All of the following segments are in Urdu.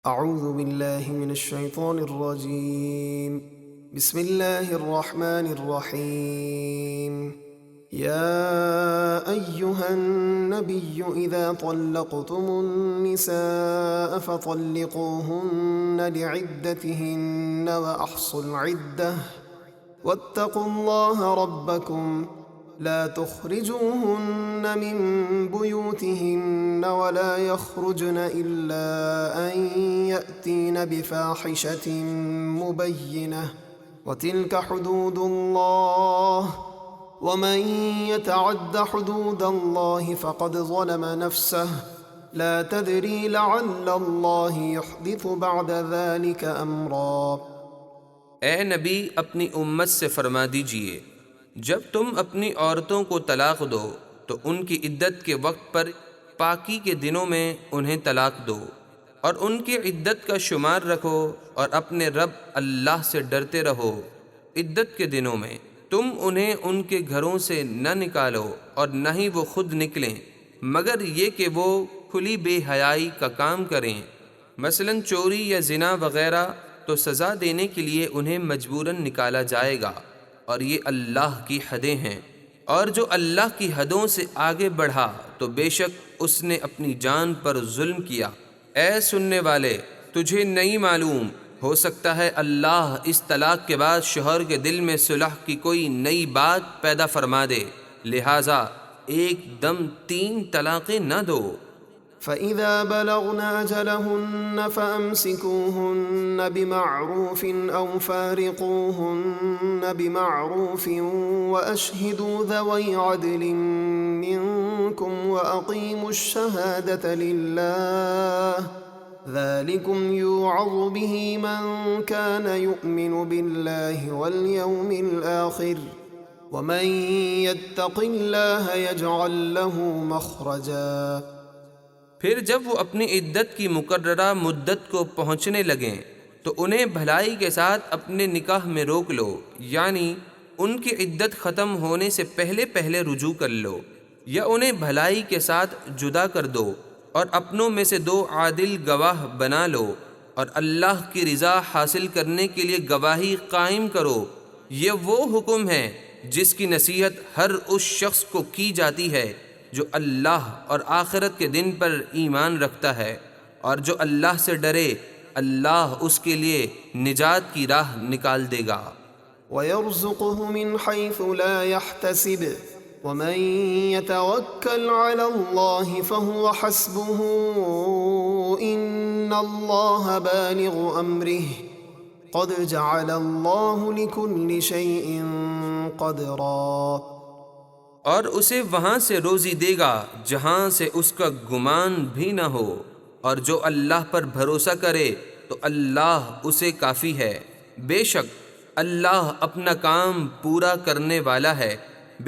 أعوذ بالله من الشيطان الرجيم. بسم الله الرحمن الرحيم. يا أيها النبي إذا طلقتم النساء فطلقوهن لعدتهن وأحصوا العدة واتقوا الله ربكم لا تخرجوهن من بيوتهن ولا يخرجن إلا أن يأتين بفاحشة مبينة وتلك حدود الله ومن يتعد حدود الله فقد ظلم نفسه لا تدري لعل الله يحدث بعد ذلك أمرا. اے نبی اپنی امت سے فرما دیجئے جب تم اپنی عورتوں کو طلاق دو تو ان کی عدت کے وقت پر پاکی کے دنوں میں انہیں طلاق دو اور ان کی عدت کا شمار رکھو اور اپنے رب اللہ سے ڈرتے رہو. عدت کے دنوں میں تم انہیں ان کے گھروں سے نہ نکالو اور نہ ہی وہ خود نکلیں مگر یہ کہ وہ کھلی بے حیائی کا کام کریں، مثلا چوری یا زنا وغیرہ، تو سزا دینے کے لیے انہیں مجبوراً نکالا جائے گا، اور یہ اللہ کی حدیں ہیں، اور جو اللہ کی حدوں سے آگے بڑھا تو بے شک اس نے اپنی جان پر ظلم کیا. اے سننے والے، تجھے نہیں معلوم، ہو سکتا ہے اللہ اس طلاق کے بعد شوہر کے دل میں صلح کی کوئی نئی بات پیدا فرما دے، لہٰذا ایک دم 3 طلاقیں نہ دو. فإذا بلغن أجلهن فأمسكوهن بمعروف أو فارقوهن بمعروف وأشهدوا ذوي عدل منكم وأقيموا الشهادة لله ذلكم يوعظ به من كان يؤمن بالله واليوم الآخر ومن يتق الله يجعل له مخرجا. پھر جب وہ اپنی عدت کی مقررہ مدت کو پہنچنے لگیں تو انہیں بھلائی کے ساتھ اپنے نکاح میں روک لو، یعنی ان کی عدت ختم ہونے سے پہلے پہلے رجوع کر لو، یا انہیں بھلائی کے ساتھ جدا کر دو اور اپنوں میں سے 2 عادل گواہ بنا لو، اور اللہ کی رضا حاصل کرنے کے لیے گواہی قائم کرو. یہ وہ حکم ہے جس کی نصیحت ہر اس شخص کو کی جاتی ہے جو اللہ اور آخرت کے دن پر ایمان رکھتا ہے، اور جو اللہ سے ڈرے اللہ اس کے لیے نجات کی راہ نکال دے گا. وَيَرْزُقُهُ مِنْ حَيْثُ لَا يَحْتَسِبُ وَمَنْ يَتَوَكَّلْ عَلَى اللَّهِ فَهُوَ حَسْبُهُ إِنَّ اللَّهَ بَالِغُ أَمْرِهِ قَدْ جَعَلَ اللَّهُ لِكُلِّ شَيْءٍ قَدْرًا. اور اسے وہاں سے روزی دے گا جہاں سے اس کا گمان بھی نہ ہو، اور جو اللہ پر بھروسہ کرے تو اللہ اسے کافی ہے. بے شک اللہ اپنا کام پورا کرنے والا ہے،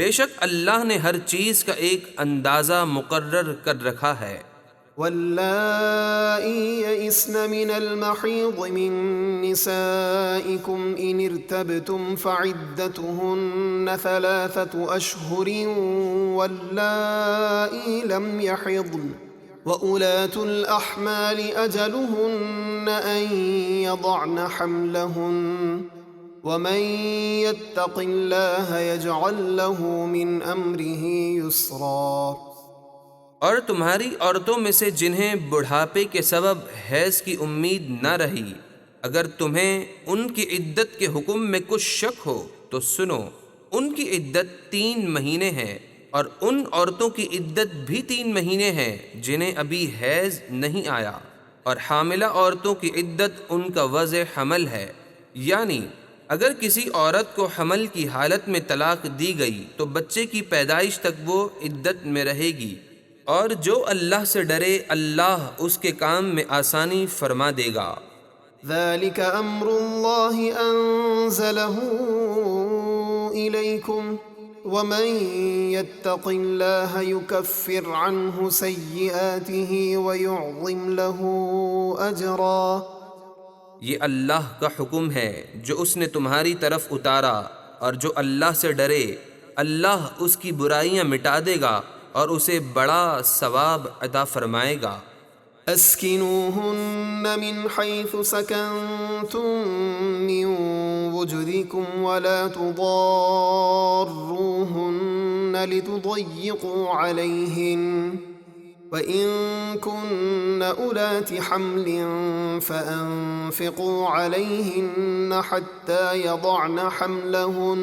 بے شک اللہ نے ہر چیز کا ایک اندازہ مقرر کر رکھا ہے. واللائي يئسن من المحيض من نسائكم إن ارتبتم فعدتهن 3 أشهر واللائي لم يحضن وأولاة الأحمال أجلهن أن يضعن حملهن ومن يتق الله يجعل له من أمره يسرا. اور تمہاری عورتوں میں سے جنہیں بڑھاپے کے سبب حیض کی امید نہ رہی، اگر تمہیں ان کی عدت کے حکم میں کچھ شک ہو تو سنو، ان کی عدت 3 مہینے ہیں، اور ان عورتوں کی عدت بھی 3 مہینے ہیں جنہیں ابھی حیض نہیں آیا، اور حاملہ عورتوں کی عدت ان کا وضع حمل ہے، یعنی اگر کسی عورت کو حمل کی حالت میں طلاق دی گئی تو بچے کی پیدائش تک وہ عدت میں رہے گی. اور جو اللہ سے ڈرے اللہ اس کے کام میں آسانی فرما دے گا. ذلك امر الله انزله اليكم ومن يتق الله يكفر عنه سيئاته ويعظم له اجرا. یہ اللہ کا حکم ہے جو اس نے تمہاری طرف اتارا، اور جو اللہ سے ڈرے اللہ اس کی برائیاں مٹا دے گا اور اسے بڑا ثواب عطا فرمائے گا. أسكنوهن من حيث سكنتم من وجدكم ولا تضاروهن لتضيقوا عليهن وإن كن أولات حمل فأنفقوا عليهن حتى يضعن حملهن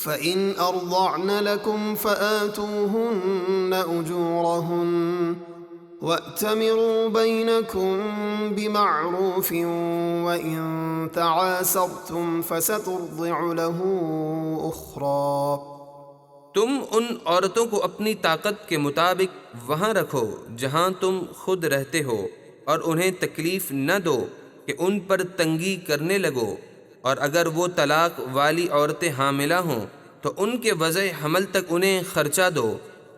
فإن أرضعن لكم فآتوهن أجورهن وَأْتَمِرُوا بَيْنَكُمْ بِمَعْرُوفٍ وَإِن تَعَاسَرْتُمْ فَسَتُرْضِعُ لَهُ أُخْرَى۔ تم ان عورتوں کو اپنی طاقت کے مطابق وہاں رکھو جہاں تم خود رہتے ہو، اور انہیں تکلیف نہ دو کہ ان پر تنگی کرنے لگو، اور اگر وہ طلاق والی عورتیں حاملہ ہوں تو ان کے وضع حمل تک انہیں خرچہ دو۔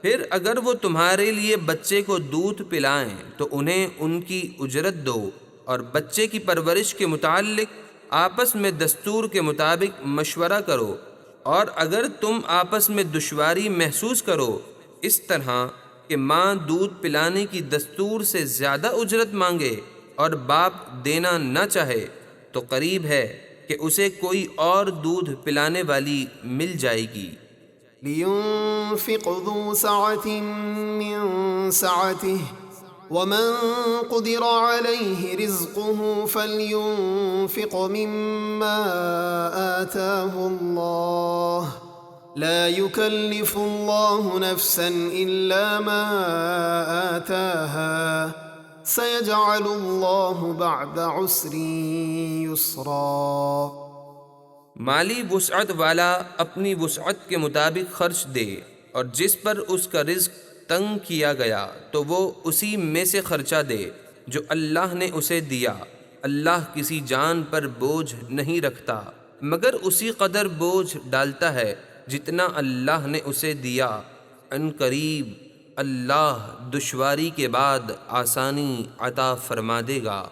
پھر اگر وہ تمہارے لیے بچے کو دودھ پلائیں تو انہیں ان کی اجرت دو، اور بچے کی پرورش کے متعلق آپس میں دستور کے مطابق مشورہ کرو، اور اگر تم آپس میں دشواری محسوس کرو اس طرح کہ ماں دودھ پلانے کی دستور سے زیادہ اجرت مانگے اور باپ دینا نہ چاہے، تو قریب ہے کہ اسے کوئی اور دودھ پلانے والی مل جائے گی۔ لينفق ذو سعة من سعته ومن قدر عليه رزقه فلينفق مما آتاه الله لا يكلف الله نفسا إلا ما آتاها سيجعل الله بعد عسر يسرا۔ مالی وسعت والا اپنی وسعت کے مطابق خرچ دے، اور جس پر اس کا رزق تنگ کیا گیا تو وہ اسی میں سے خرچہ دے جو اللہ نے اسے دیا۔ اللہ کسی جان پر بوجھ نہیں رکھتا مگر اسی قدر بوجھ ڈالتا ہے جتنا اللہ نے اسے دیا۔ ان قریب اللہ دشواری کے بعد آسانی عطا فرما دے گا۔